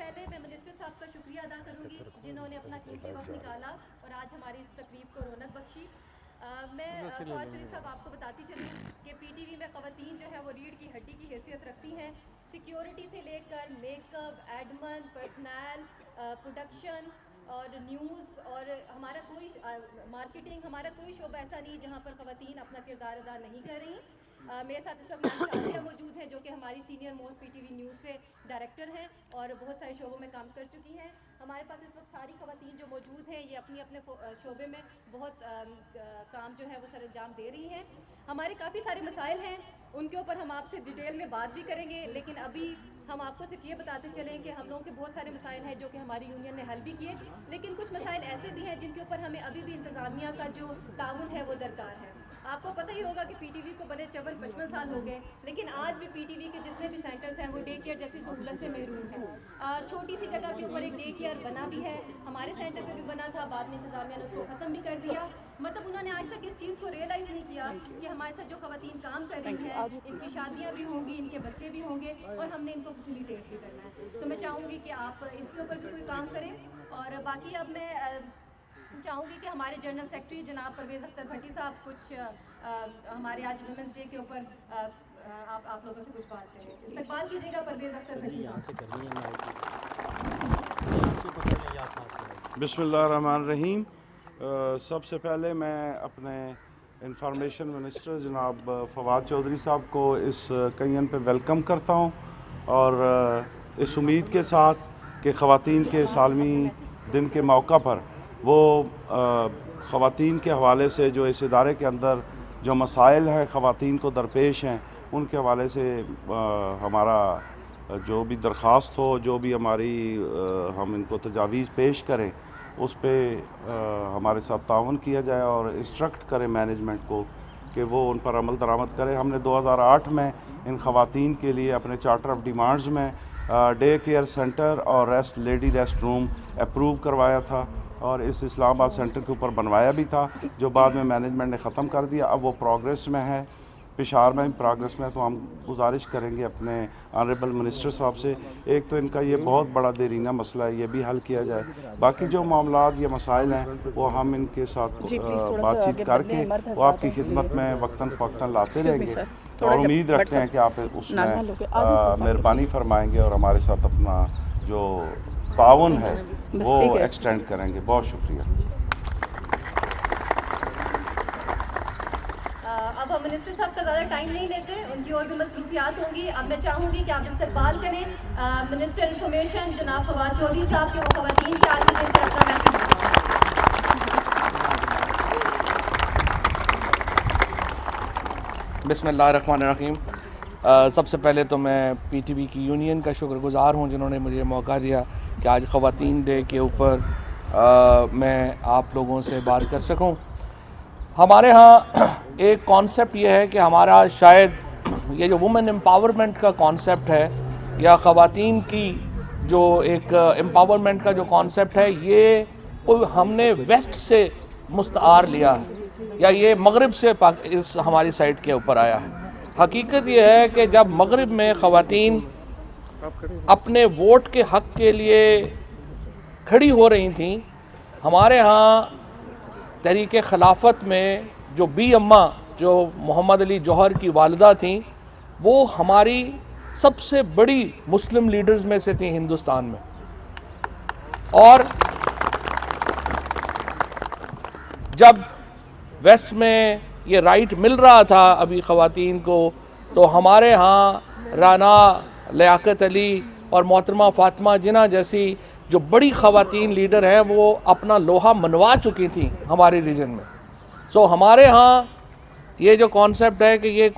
पहले मैं मिनिस्टर साहब का शुक्रिया अदा करूंगी जिन्होंने अपना कीमती वक्त निकाला और आज हमारी इस तकरीब को रौनक बख्शी। मैं फवाद चौधरी साहब आपको बताती चलूँ कि पीटीवी में ख़वातीन जो है वो रीढ़ की हड्डी की हैसियत रखती हैं। सिक्योरिटी से लेकर मेकअप, एडमन, पर्सनल, प्रोडक्शन और न्यूज़ और हमारा कोई मार्केटिंग, हमारा कोई शोबा ऐसा नहीं जहाँ पर ख़वातीन अपना किरदार अदा नहीं कर रही। मेरे साथ इस वक्त शादिया मौजूद हैं जो कि हमारी सीनियर मोस्ट पीटीवी न्यूज़ से डायरेक्टर हैं और बहुत सारे शोबों में काम कर चुकी हैं। हमारे पास इस वक्त सारी ख़वातीन जो मौजूद हैं ये अपने अपने शोबे में बहुत काम जो है वो सर अंजाम दे रही हैं। हमारे काफ़ी सारे मसाइल हैं, उनके ऊपर हम आपसे डिटेल में बात भी करेंगे, लेकिन अभी हम आपको सिर्फ ये बताते चलें कि हम लोगों के बहुत सारे मसाइल हैं जो कि हमारी यूनियन ने हल भी किए, लेकिन कुछ मसाइल ऐसे भी हैं जिनके ऊपर हमें अभी भी इंतज़ामिया का जो ताउन है वो दरकार है। आपको पता ही होगा कि पीटीवी को बने 54-55 साल हो गए, लेकिन आज भी पीटीवी के जितने भी सेंटर्स हैं वो डे केयर जैसी सहूलत से महरूम हैं। छोटी सी जगह के ऊपर एक डे केयर बना भी है, हमारे सेंटर पे भी बना था, बाद में इंतज़ामिया ने उसको ख़त्म भी कर दिया। मतलब उन्होंने आज तक इस चीज़ को रियलाइज़ नहीं किया कि हमारे साथ जो ख़वातीन काम कर रही हैं इनकी शादियाँ भी होंगी, इनके बच्चे भी होंगे और हमने इनको फैसिलिटेट भी करना है। तो मैं चाहूँगी कि आप इसके ऊपर भी कोई काम करें। और बाकी अब मैं चाहूँगी कि हमारे जनरल सेक्रेटरी जनाब परवेज़ अख्तर भट्टी साहब कुछ हमारे आज वुमेंस डे के ऊपर आप लोगों से कुछ बात करें। इस्तकबाल कीजिएगा परवेज़ अख्तर भट्टी साहब। बिस्मिल्लाहिर्रहमानिर्रहीम। सबसे पहले मैं अपने इंफॉर्मेशन मिनिस्टर जनाब फवाद चौधरी साहब को इस कैयन पे वेलकम करता हूँ और इस उम्मीद के साथ कि ख़वातीन के सालमी दिन के मौका पर वो ख़वातीन के हवाले से जो इस इदारे के अंदर जो मसाइल हैं ख़वातीन को दरपेश हैं उनके हवाले से हमारा जो भी दरख्वास्त हो, जो भी हमारी हम इनको तजावीज़ पेश करें उस पर हमारे साथ ताउन किया जाए और इंस्ट्रक्ट करें मैनेजमेंट को कि वो उन पर अमल दरामद करें। हमने 2008 में इन ख़वातीन के लिए अपने चार्टर ऑफ डिमांड्स में डे केयर सेंटर और लेडी रेस्ट रूम अप्रूव करवाया था और इस इस्लामाबाद सेंटर के ऊपर बनवाया भी था, जो बाद में मैनेजमेंट ने ख़त्म कर दिया। अब वो प्रोग्रेस में है, पेशावर में प्रोग्रेस में। तो हम गुजारिश करेंगे अपने ऑनरेबल मिनिस्टर साहब से, एक तो इनका ये बहुत बड़ा देरीना मसला है, ये भी हल किया जाए। बाकी जो मामलात या मसाइल हैं वो हम इनके साथ बातचीत करके वो आपकी खिदमत में वक्तन फ़वक्तन लाते रहेंगे और उम्मीद रखते हैं कि आप उसमें मेहरबानी फरमाएँगे और हमारे साथ अपना जो ताउन है वो एक्सटेंड करेंगे। बहुत शुक्रिया। अब हम मिनिस्टर साहब का ज़्यादा टाइम नहीं लेते, उनकी और भी मसरूफियात होंगी। अब मैं चाहूँगी कि आप इस्तकबाल करें मिनिस्टर इंफॉर्मेशन जनाब फवाद चौधरी साहब के, वो ख़वातीन के आलमी दिन पर अपना मैसेज। बिस्मिल्लाहिर्रहमानिर्रहीम। सबसे पहले तो मैं पीटीवी की यूनियन का शुक्रगुज़ार हूँ जिन्होंने मुझे मौका दिया कि आज ख़वातीन डे के ऊपर मैं आप लोगों से बात कर सकूँ। हमारे यहाँ एक कॉन्सेप्ट ये है कि हमारा शायद ये जो वुमेन एम्पावरमेंट का कॉन्सेप्ट है या ख़वातीन की जो एक एम्पावरमेंट का जो कॉन्सेप्ट है ये कोई हमने वेस्ट से मुस्तार लिया है या ये मगरिब से इस हमारी साइड के ऊपर आया है। हकीकत ये है कि जब मगरिब में ख़वातीन अपने वोट के हक़ के लिए खड़ी हो रही थीं, हमारे यहाँ तहरीक खिलाफत में जो बी अम्मा जो मोहम्मद अली जौहर की वालिदा थीं वो हमारी सबसे बड़ी मुस्लिम लीडर्स में से थी हिंदुस्तान में। और जब वेस्ट में ये राइट मिल रहा था अभी ख़वातीन को, तो हमारे यहाँ राना लियाकत अली और मोहतरमा फ़ातिमा जिन्ना जैसी जो बड़ी ख़वातीन लीडर हैं वो अपना लोहा मनवा चुकी थी हमारे रीजन में। सो हमारे यहाँ ये जो कॉन्सेप्ट है कि ये कोई